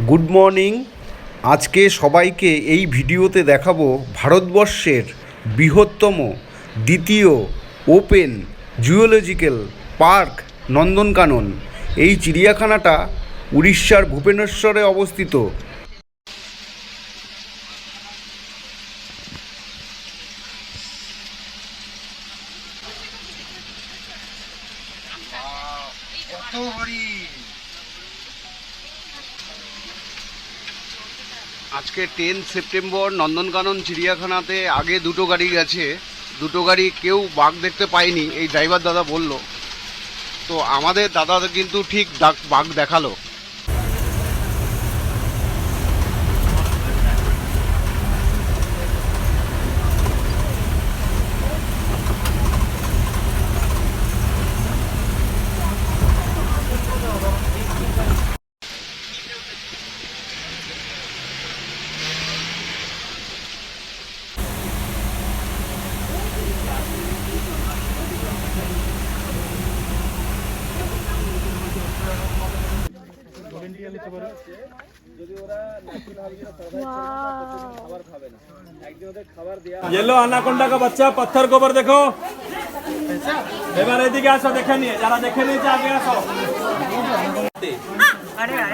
Good morning. আজকে সবাইকে এই ভিডিওতে দেখাবো ভারতবর্ষের বৃহত্তম দ্বিতীয় ওপেন জুওলজিক্যাল পার্ক নন্দনকানন। এই চিড়িয়াখানাটা উড়িষ্যার ভুবনেশ্বরে অবস্থিত। আজকে 10 সেপ্টেম্বর নন্দনকানন চিড়িয়াখানাতে আগে দুটো গাড়ি গেছে, দুটো গাড়ি কেউ বাঘ দেখতে পায়নি, এই ড্রাইভার দাদা বলল। তো আমাদের দাদা কিন্তু ঠিক বাঘ দেখালো। येलो अनाकोंडा का बच्चा पत्थर के ऊपर देखो। এবার এদিকে আসো, দেখে নিয়ে যারা দেখে নিয়েছে আগে আসো।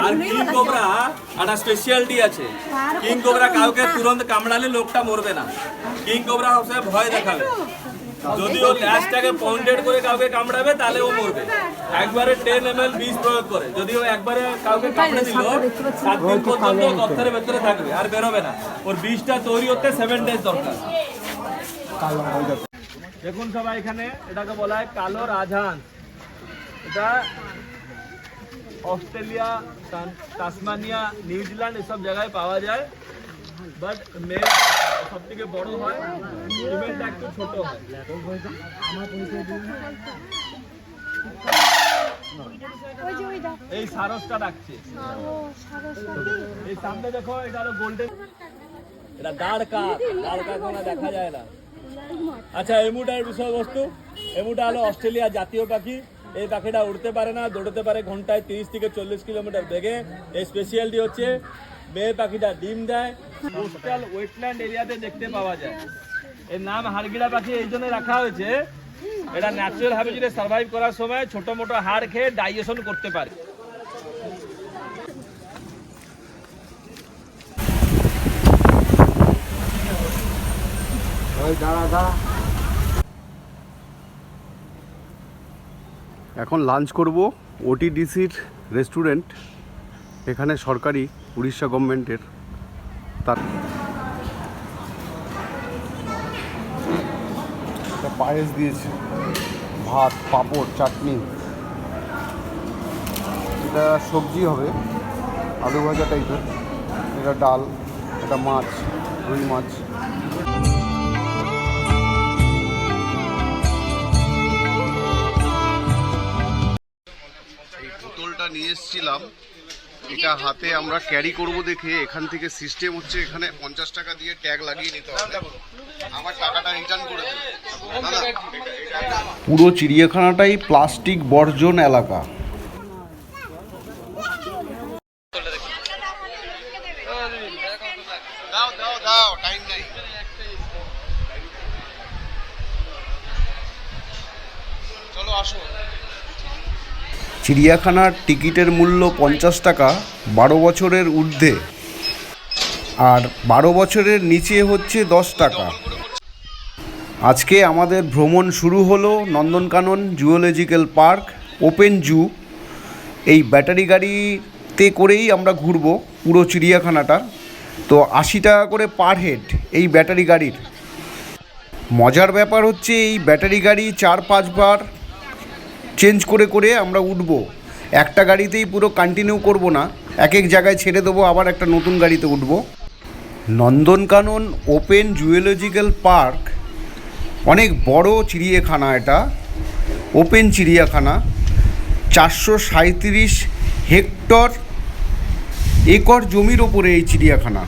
আর কিং কোবরা একটা স্পেশালিটি আছে। কিং কোবরা কাউকে তুরন্ত কামড়ালে লোকটা মরবে না। কিং কোবরা সবসময় ভয় দেখাবে। যদি ও ল্যাশটাকে পয়েন্টেড করে কাউকে কামড়াবে তাহলে ও মরবে। একবারে 10 ml বিষ প্রয়োগ করে। যদি ও একবারে কাউকে কামড়ে দিল 7 দিন পর্যন্ত গর্তের ভেতরে থাকবে আর বেরোবে না। ওর বিষটা তৈরি হতে 7 ডেজ দরকার। দেখুন সবাই, এখানে এটাকে বলা হয় কালো রাজহাঁস। এটা অস্ট্রেলিয়া, তাসমানিয়া, নিউজিল্যান্ড এসব জায়গায় পাওয়া যায়। বাট মেল সব থেকে বড় হয়, ফিমেলটা একটু ছোট হয়। এই সারসটা ডাকছে। এই সামনে দেখো, এটা হলো গোল্ডেন, এটা দাঁড় কাক কোনো দেখা যায় না। আচ্ছা, এমুটার বিষয়বস্তু, এমুটা হলো অস্ট্রেলিয়া জাতীয় পাখি। এই পাখিটা উড়তে পারে না, দৌড়তে পারে ঘন্টায় 30 থেকে 40 কিলোমিটার বেগে। এই স্পেশালিটি হচ্ছে মেয়ে পাখিটা ডিম দেয়। কোস্টাল ওয়েটল্যান্ড এরিয়াতে দেখতে পাওয়া যায়। এর নাম হাড়গিড়া পাখি এই জন্য রাখা হয়েছে, এটা ন্যাচারাল হ্যাবিটেটে সার্ভাইভ করার সময় ছোট মোটো হাড় খেয়ে ডাইজেশন করতে পারে। এখন লাঞ্চ করব ওটিডিসির রেস্টুরেন্ট, এখানে সরকারি উড়িষ্যা গভর্নমেন্টের। তার পায়েস দিয়েছে, ভাত, পাঁপড়, চাটনি, এটা সবজি হবে আলু ভাজা টাইপের, এটা ডাল, এটা মাছ, রুই মাছ। বোতলটা নিয়ে এসেছিলাম, এটা হাতে আমরা ক্যারি করব দেখে এখান থেকে সিস্টেম হচ্ছে এখানে 50 টাকা দিয়ে ট্যাগ লাগিয়ে নিতে হবে, আমার টাকাটা রিটার্ন করে দেবে। পুরো চিড়িয়াখানাটাই প্লাস্টিক বর্জন এলাকা। দাও দাও দাও, টাইম নাই। চলো আসো। চিড়িয়াখানার টিকিটের মূল্য 50 টাকা 12 বছরের ঊর্ধ্বে, আর 12 বছরের নিচে হচ্ছে 10 টাকা। আজকে আমাদের ভ্রমণ শুরু হলো নন্দনকানন জুওলজিক্যাল পার্ক ওপেন জু। এই ব্যাটারি গাড়িতে করেই আমরা ঘুরবো পুরো চিড়িয়াখানাটা। তো 80 টাকা করে পার হেড এই ব্যাটারি গাড়ির। মজার ব্যাপার হচ্ছে এই ব্যাটারি গাড়ি 4-5 বার চেঞ্জ করে করে আমরা উঠব। একটা গাড়িতেই পুরো কন্টিনিউ করব না, এক এক জায়গায় ছেড়ে দেবো, আবার একটা নতুন গাড়িতে উঠব। নন্দনকানন ওপেন জুওলজিক্যাল পার্ক অনেক বড় চিড়িয়াখানা, এটা ওপেন চিড়িয়াখানা। 437 হেক্টর একর জমির ওপরে এই চিড়িয়াখানা।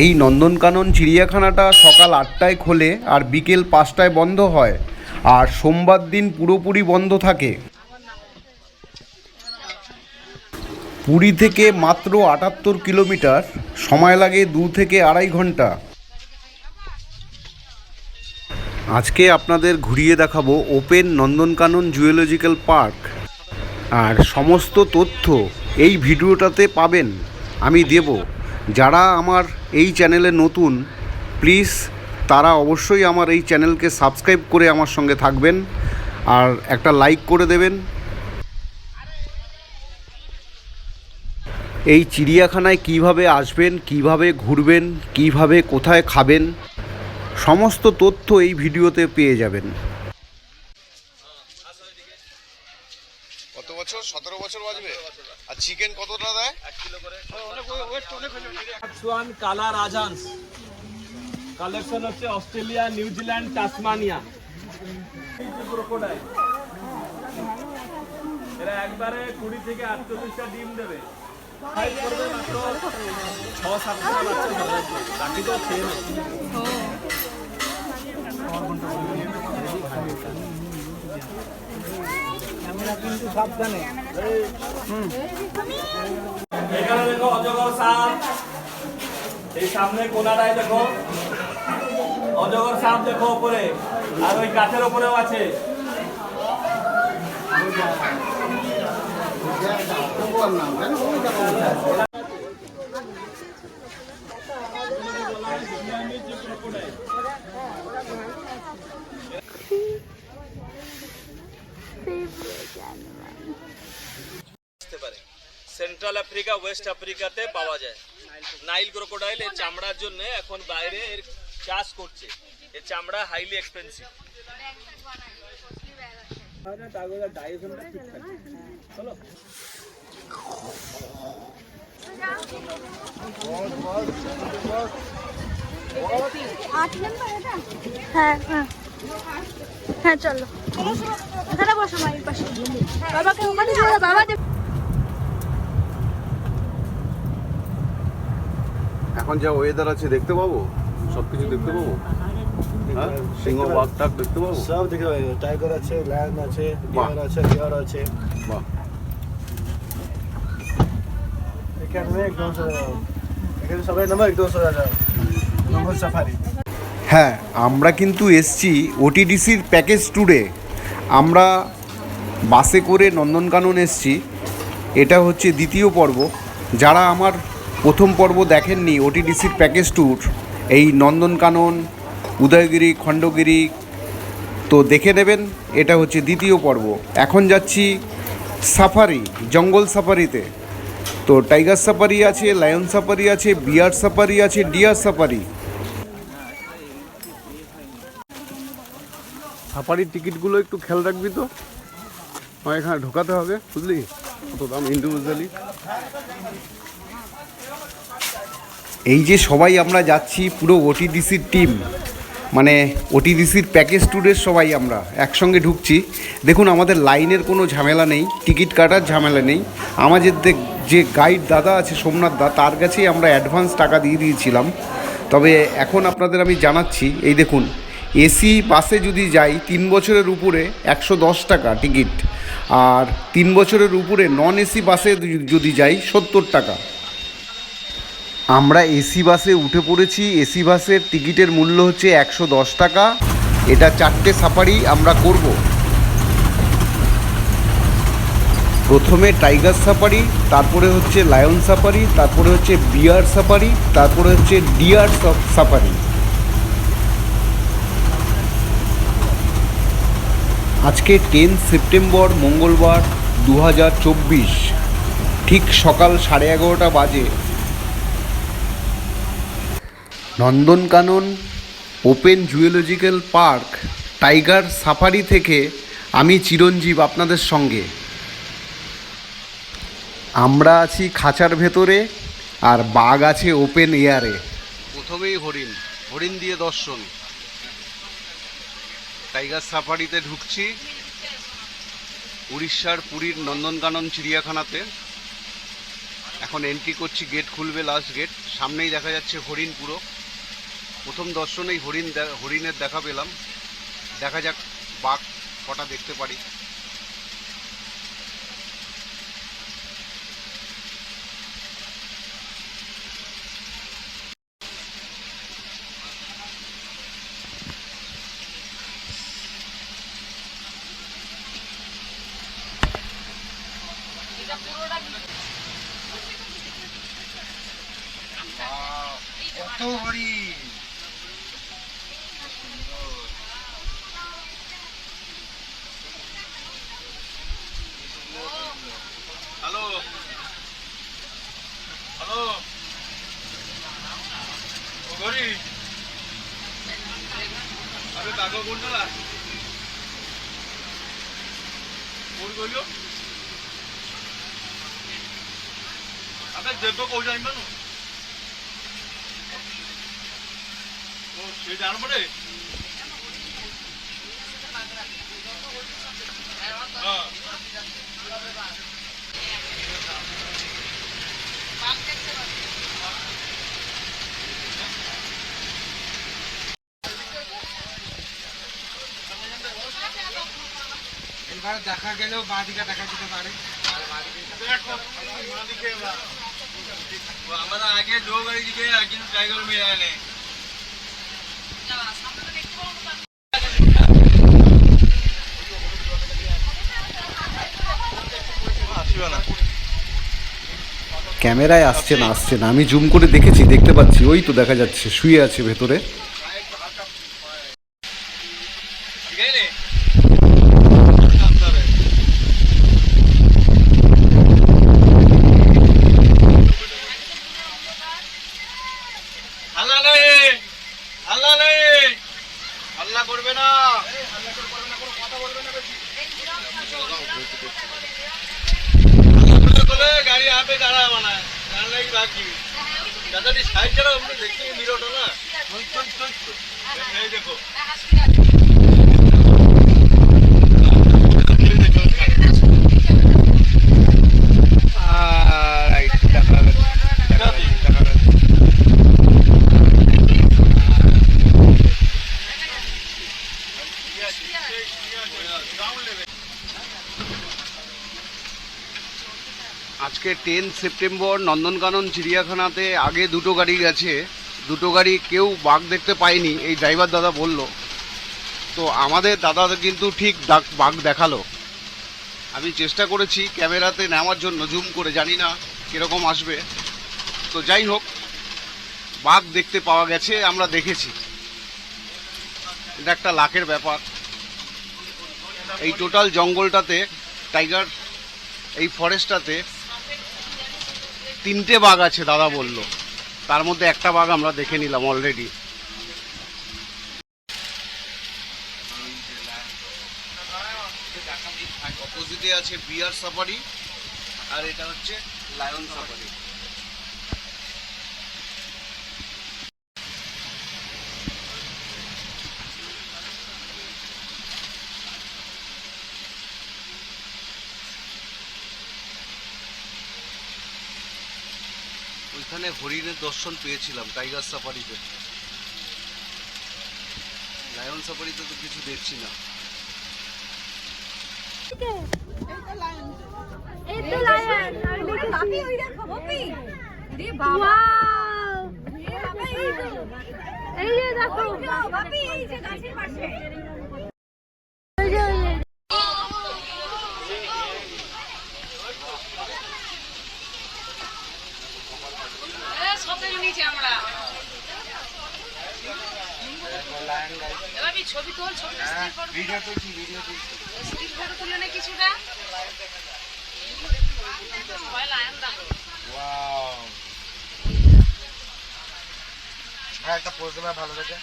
এই নন্দনকানন চিড়িয়াখানাটা সকাল 8টায় খোলে আর বিকেল 5টায় বন্ধ হয়, আর সোমবার দিন পুরোপুরি বন্ধ থাকে। পুরী থেকে মাত্র ৭৮ কিলোমিটার, সময় লাগে 2 থেকে 2.5 ঘন্টা। আজকে আপনাদের ঘুরিয়ে দেখাবো ওপেন নন্দনকানন জুওলজিক্যাল পার্ক। আর সমস্ত তথ্য এই ভিডিওটাতে পাবেন, আমি দেব। যারা আমার এই চ্যানেলে নতুন, প্লিজ তারা অবশ্যই আমার এই চ্যানেলকে সাবস্ক্রাইব করে আমার সঙ্গে থাকবেন আর একটা লাইক করে দেবেন। এই চিড়িয়াখানায় কিভাবে আসবেন, কিভাবে ঘুরবেন, কিভাবে কোথায় খাবেন, সমস্ত তথ্য এই ভিডিওতে পেয়ে যাবেন। কত বছর? 17 বছর বাজবে। আর চিকেন কতটা দেয়? 1 কিলো করে। সোয়ান কালা রাজহাঁস কালেকশন হচ্ছে অস্ট্রেলিয়া, নিউজিল্যান্ড, টাসমানিয়া। ক্রোকোডাইল এরা একবারে 20 থেকে 48টা ডিম দেবে। খাই করবে মাত্র 6-7টা বাচ্চা ধরে, বাকি তো খেয়ে নেয়। এখানে দেখো অজগর সাপ, এই সামনে কোনাটায় দেখো অজগর সাপ দেখো উপরে, আর ওই কাঠের উপরেও আছে। সেন্ট্রাল আফ্রিকা, ওয়েস্ট আফ্রিকাতে পাওয়া যায় নাইল ক্রোকোডাইল। এর চামড়ার জন্য এখন বাইরে এর চাষ করছে, এর চামড়া হাইলি এক্সপেন্সিভ। হ্যাঁ হ্যাঁ হ্যাঁ, চলো এখানে বসো মায়ের পাশে। বাবাকে ওখানে চলো, বাবা এখন যা ওয়েদার আছে দেখতে পাবো, সব কিছু দেখতে পাবো। হ্যাঁ, সিংহ, বাঘ টাক দেখতে পাবো, সব দেখতে পাবে। টাইগার আছে, লায়ন আছে, ডিয়ার আছে, ডিয়ার আছে। বাহ। এখানে সবাই নামে একদম সোজা যাও, জঙ্গল সাফারি। হ্যাঁ, আমরা কিন্তু এসছি ওটিডিসির প্যাকেজ ট্যুরে। আমরা বাসে করে নন্দনকানন এসছি, এটা হচ্ছে দ্বিতীয় পর্ব। যারা আমার প্রথম পর্ব দেখেননি ওটিডিসির প্যাকেজ ট্যুর, এই নন্দনকানন, উদয়গিরি, খণ্ডগিরি, তো দেখে নেবেন। এটা হচ্ছে দ্বিতীয় পর্ব। এখন যাচ্ছি সাফারি, জঙ্গল সাফারিতে। তো টাইগার সাফারি আছে, লায়ন সাফারি আছে, বিয়ার সাফারি আছে, ডিয়ার সাফারি। সাফারির টিকিটগুলো একটু খেয়াল রাখবি তো, এখানে ঢোকাতে হবে, বুঝলি কত দাম ইন্ডিভিজুয়ালি। এই যে সবাই আমরা যাচ্ছি পুরো ওটিডিসির টিম, মানে ওটিডিসির প্যাকেজ ট্যুরের সবাই আমরা একসঙ্গে ঢুকছি। দেখুন, আমাদের লাইনের কোনো ঝামেলা নেই, টিকিট কাটার ঝামেলা নেই। আমাদের যে গাইড দাদা আছে সোমনাথ দা, তার কাছেই আমরা অ্যাডভান্স টাকা দিয়ে দিয়েছিলাম। তবে এখন আপনাদের আমি জানাচ্ছি, এই দেখুন, এসি বাসে যদি যাই 3 বছরের উপরে 110 টাকা টিকিট, আর 3 বছরের উপরে নন এসি বাসে যদি যাই 70 টাকা। আমরা এসি বাসে উঠে পড়েছি। এসি বাসের টিকিটের মূল্য হচ্ছে 110 টাকা। এটা 4টে সাফারি আমরা করব। প্রথমে টাইগার সাফারি, তারপরে হচ্ছে লায়ন সাফারি, তারপরে হচ্ছে বিয়ার সাফারি, তারপরে হচ্ছে ডিয়ার সাফারি। আজকে 10 সেপ্টেম্বর মঙ্গলবার 2024, ঠিক সকাল 11:30 বাজে। Nandankanan open zoological park tiger safari থেকে আমি চিরঞ্জীব আপনাদের সঙ্গে। আমরা আছি খাঁচার ভেতরে, আর বাঘ আছে ওপেন এয়ারে। প্রথমেই হরিণ দিয়ে দর্শন। টাইগার সাফারিতে ঢুকছি উড়িষ্যার পুরীর নন্দনকানন চিড়িয়াখানাতে। এখন এন্ট্রি করছি, গেট খুলবে, লাস্ট গেট। সামনেই দেখা যাচ্ছে হরিণ পুরো। প্রথম দর্শনেই হরিণের দেখা পেলাম। দেখা যাক বাঘ কটা দেখতে পারি। হ্যালো হ্যালো ও গরি আরে কাগজ কোনটা কোন গইলো আপনি দেব কই যাইবেন ও সে জানো পড়ে হ্যাঁ এবার দেখা গেলেও বাদিকা দেখা যেতে পারে हमारा आगे दो गाड़ी दिखे लेकिन टाइगर में आया नहीं ক্যামেরায় আসছে না আমি জুম করে দেখেছি, দেখতে পাচ্ছি, ওই তো দেখা যাচ্ছে শুয়ে আছে ভেতরে। ठीक है नहीं हल्ला नहीं हल्ला नहीं हल्ला करबे ना কোনো কথা বলবে না বেশি বলে গাড়ি यहाँ पे दाड़ा बना है जान लगी बाकी दादा जी साइड चलो हमने देखते हैं मिरोटा ना नहीं देखो राइट আজকে 10 সেপ্টেম্বর নন্দনকানন চিড়িয়াখানাতে আগে দুটো গাড়ি গেছে, দুটো গাড়ি কেউ বাঘ দেখতে পায়নি, এই ড্রাইভার দাদা বলল। তো আমাদের দাদা কিন্তু ঠিক বাঘ দেখালো। আমি চেষ্টা করেছি ক্যামেরাতে নেওয়ার জন্য জুম করে, জানি না কীরকম আসবে। তো যাই হোক, বাঘ দেখতে পাওয়া গেছে, আমরা দেখেছি। এটা একটা লাখের ব্যাপার। এই টোটাল জঙ্গলটাতে, টাইগার এই ফরেস্টটাতে 3টে বাঘ আছে দাদা বলল, তার মধ্যে একটা বাঘ আমরা দেখে নিলাম অলরেডি। অপোজিটে আছে বিয়ার সাফারি, আর এটা হচ্ছে লায়ন সাফারি। ওইখানে হরিণের দর্শন পেয়েছিলাম টাইগার সাফারিতে, লায়ন সাফারিতে তো কিছু দেখছি না। এই তো লায়ন, আর দেখো বাপি, ওই দেখো বাপি, রে বাবা, এই যে দেখো বাপি, এই যে গাছের পাশে, ওই যে ছবি তোল, ছবি ভিডিও তুলছি, স্টিল ফটো তুলে না কিছুটা ভয় লায়ন দেখো। ওয়াও, হ্যাঁ একটা পোজ দেবে ভালো দেখে।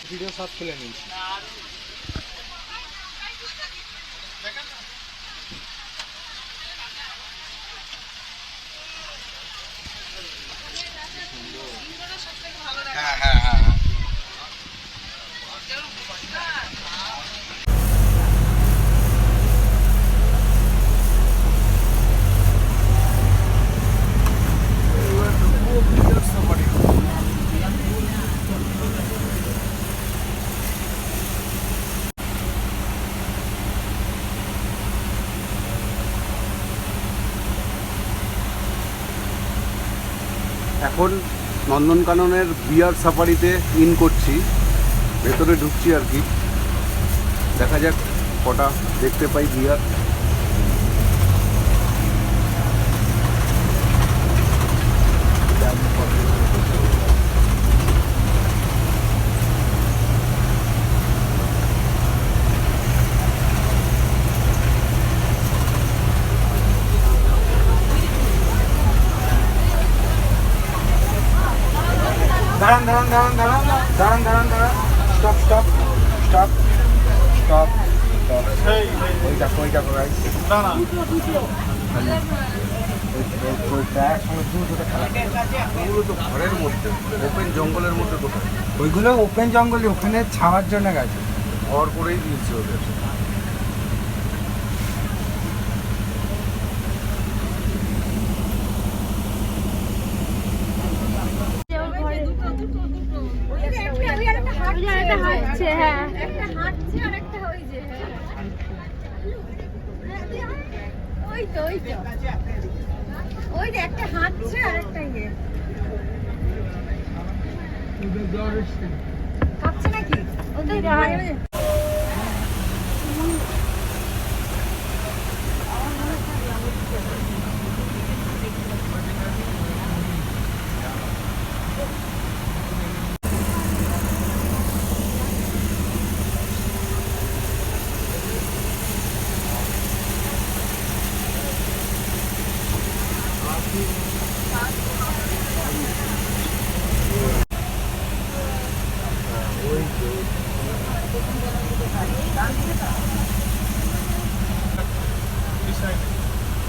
ভিডিও সব তুলে নিয়েছি। হ্যাঁ হ্যাঁ হ্যাঁ হ্যাঁ, এখন নন্দনকাননের বিয়ার সাফারিতে ইন করছি, ভেতরে ঢুকছি আর কি। দেখা যাক কটা দেখতে পাই বিয়ার। দাঁড়ান দাঁড়ান দাঁড়ান দাঁড়ান দাঁড়ান দাঁড়ান দাঁড়ান স্টপ স্টপ স্টপ স্টপ ওই দেখো না না ওগুলো তো ঘরের মধ্যে, ওপেন জঙ্গলের মধ্যে কোথায়? ওইগুলো ওপেন জঙ্গলে ওখানে ছাওয়ার জন্য গেছে। ঘর করেই দিয়েছে ওদের। হাঁটছে, হ্যাঁ ওই যে একটা হাঁটছে আর একটা ইয়ে কাঁপছে নাকি ওদের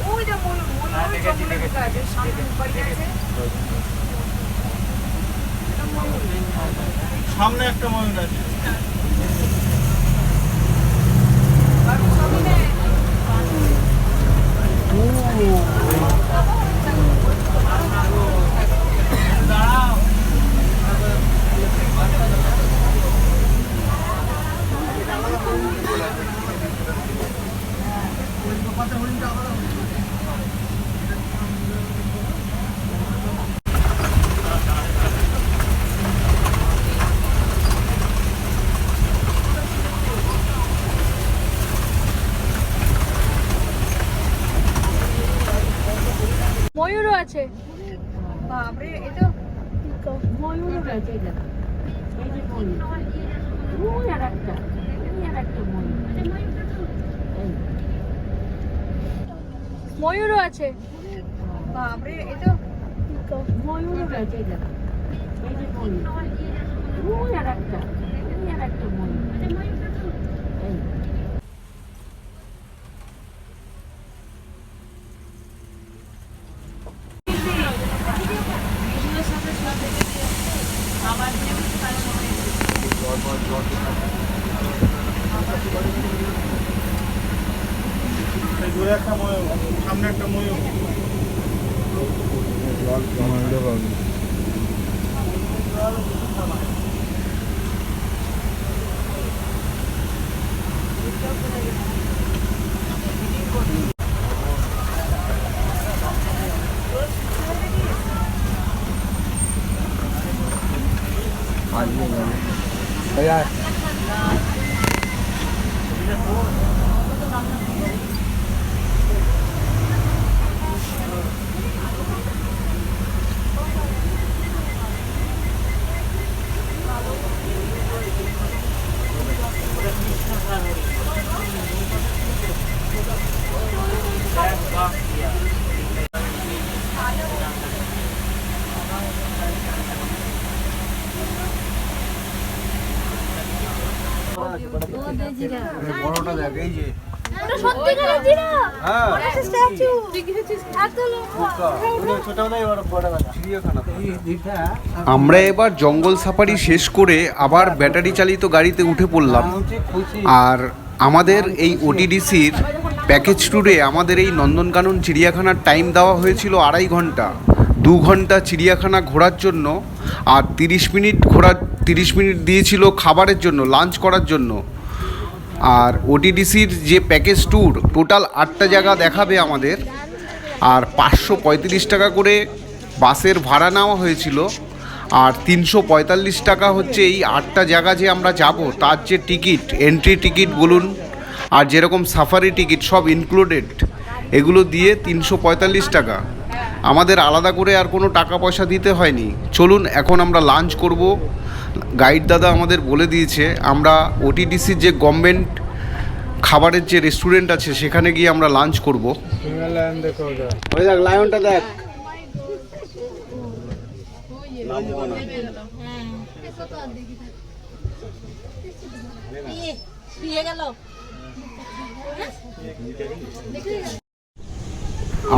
ওই যে সামনে একটা ময়ূর আছে। ময়ূরও আছে। বাপরে এটা ময়ূরও আছে। ময়ূরও আছে। বাপরে এটা ময়ূরও আছে। দূরে একটা ময়ূর, সামনে একটা ময়ূর। বড়টা দেখ, এই যে ওটা সত্যিকারের জিরাফ। হ্যাঁ ওটা স্ট্যাচু। এত লম্বা। আমরা এবার জঙ্গল সাফারি শেষ করে আবার ব্যাটারি চালিত গাড়িতে উঠে পড়লাম। আর আমাদের এই ওটিডিসির প্যাকেজ ট্যুরে আমাদের এই নন্দনকানন চিড়িয়াখানার টাইম দেওয়া হয়েছিল 2.5 ঘন্টা। 2 ঘন্টা চিড়িয়াখানা ঘোরার জন্য, আর 30 মিনিট দিয়েছিল খাবারের জন্য, লাঞ্চ করার জন্য। আর ওটিডিসির যে প্যাকেজ ট্যুর টোটাল 8টা জায়গা দেখাবে আমাদের, আর 535 টাকা করে বাসের ভাড়া নেওয়া হয়েছিল, আর 345 টাকা হচ্ছে এই 8টা জায়গা যে আমরা যাব তার যে টিকিট, এন্ট্রি টিকিট বলুন আর যেরকম সাফারি টিকিট সব ইনক্লুডেড, এগুলো দিয়ে 345 টাকা। আমাদের আলাদা করে আর কোনো টাকা পয়সা দিতে হয়নি। চলুন এখন আমরা লাঞ্চ করব। গাইড দাদা আমাদের বলে দিয়েছে আমরা ওটিডিসির যে গভর্নমেন্ট খাবারের যে রেস্টুরেন্ট আছে সেখানে গিয়ে আমরা লাঞ্চ করব। ওই দেখ লায়নটা দেখ।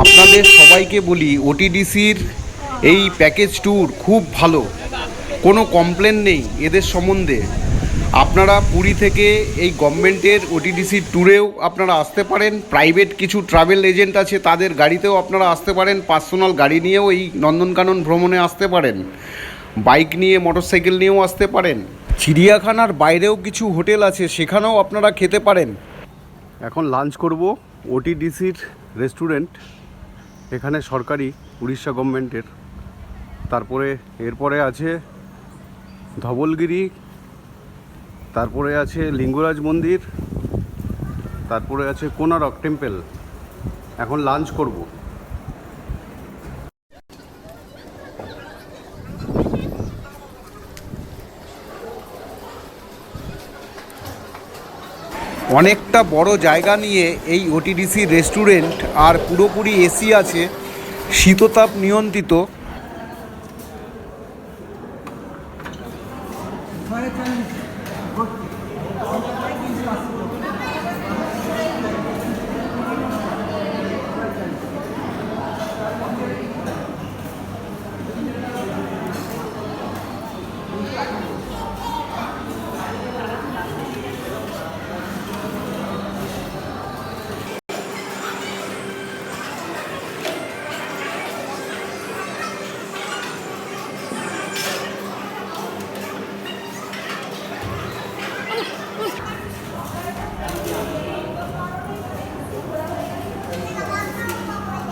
আপনাদের সবাইকে বলি ওটিডিসির এই প্যাকেজ ট্যুর খুব ভালো, কোনো কমপ্লেন নেই এদের সম্বন্ধে। আপনারা পুরী থেকে এই গভর্নমেন্টের ওটিডিসির ট্যুরেও আপনারা আসতে পারেন, প্রাইভেট কিছু ট্রাভেল এজেন্ট আছে তাদের গাড়িতেও আপনারা আসতে পারেন, পার্সোনাল গাড়ি নিয়েও এই নন্দনকানন ভ্রমণে আসতে পারেন, বাইক নিয়ে মোটরসাইকেল নিয়েও আসতে পারেন। চিড়িয়াখানার বাইরেও কিছু হোটেল আছে সেখানেও আপনারা খেতে পারেন। এখন লাঞ্চ করব ওটিডিসির রেস্টুরেন্ট, এখানে সরকারি উড়িষ্যা গভর্নমেন্টের। তারপরে এরপরে আছে ধবলগিরি, তারপরে আছে লিঙ্গরাজ মন্দির, তারপরে আছে কোনারক টেম্পল। এখন লাঞ্চ করব। অনেকটা বড় জায়গা নিয়ে এই ওটিডিসি রেস্টুরেন্ট, আর পুরোপুরি এসি আছে, শীততাপ নিয়ন্ত্রিত।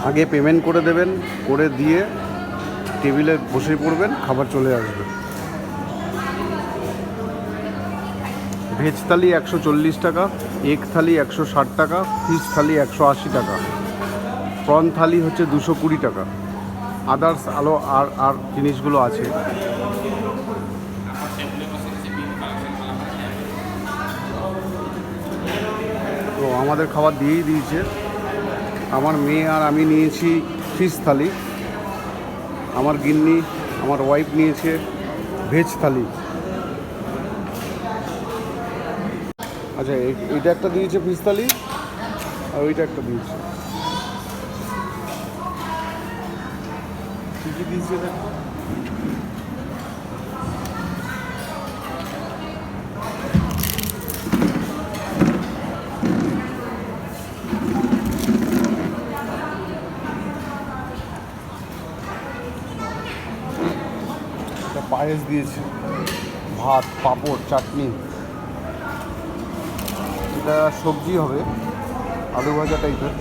আগে পেমেন্ট করে দেবেন, করে দিয়ে টেবিলে বসে পড়বেন, খাবার চলে আসবে। ভেজ থালি 140 টাকা, এগ থালি 160 টাকা, ফিশ থালি 180 টাকা, প্রন থালি হচ্ছে 220 টাকা। আদার্স আলো আর জিনিসগুলো আছে। তো আমাদের খাবার দিয়েই দিয়েছে। আমার মেয়ে আর আমি নিয়েছি ফিশ থালি, আমার গিন্নি আমার ওয়াইফ নিয়েছে ভেজ থালি। আচ্ছা এইটা একটা দিয়েছে ফিশ থালি, আর ওইটা একটা দিয়েছে। কী কী দিয়েছে দেখো। পায়েস দিয়েছে, ভাত, পাঁপড়, চাটনি। এটা সবজি হবে, আলু ভাজা টাইপের।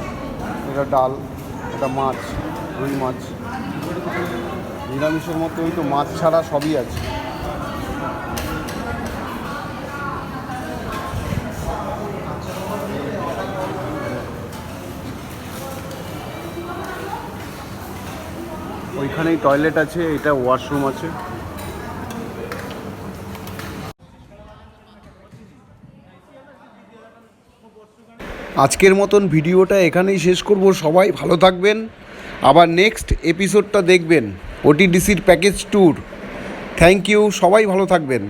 এটা ডাল, এটা মাছ, রুই মাছ। নিরামিষের মতো ওই তো মাছ ছাড়া সবই আছে। ওইখানেই টয়লেট আছে, এটা ওয়াশরুম আছে। আজকের মতন ভিডিওটা এখানেই শেষ করব। সবাই ভালো থাকবেন, আবার নেক্সট এপিসোডটা দেখবেন ওটিডিসির প্যাকেজ ট্যুর। থ্যাংক ইউ, সবাই ভালো থাকবেন।